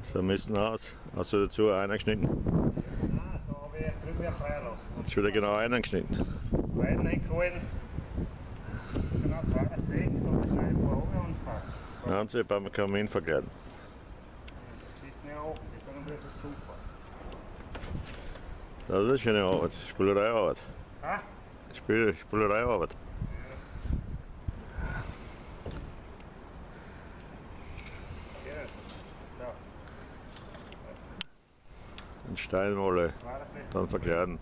So müssen aus. Hast du dazu einen geschnitten? Nein, da habe ich drüber freilassen. Hast du wieder genau einen geschnitten? Beiden eingehalten. Genau 62 und ich ein paar Augen anfassen. Haben sie beim Kamin verkleiden. Das ist nicht ab, das ist super. Das ist eine schöne Arbeit. Spülereiarbeit. Ha? Spülereiarbeit. Ja, so. Den Stein alle 62. dann verkleiden.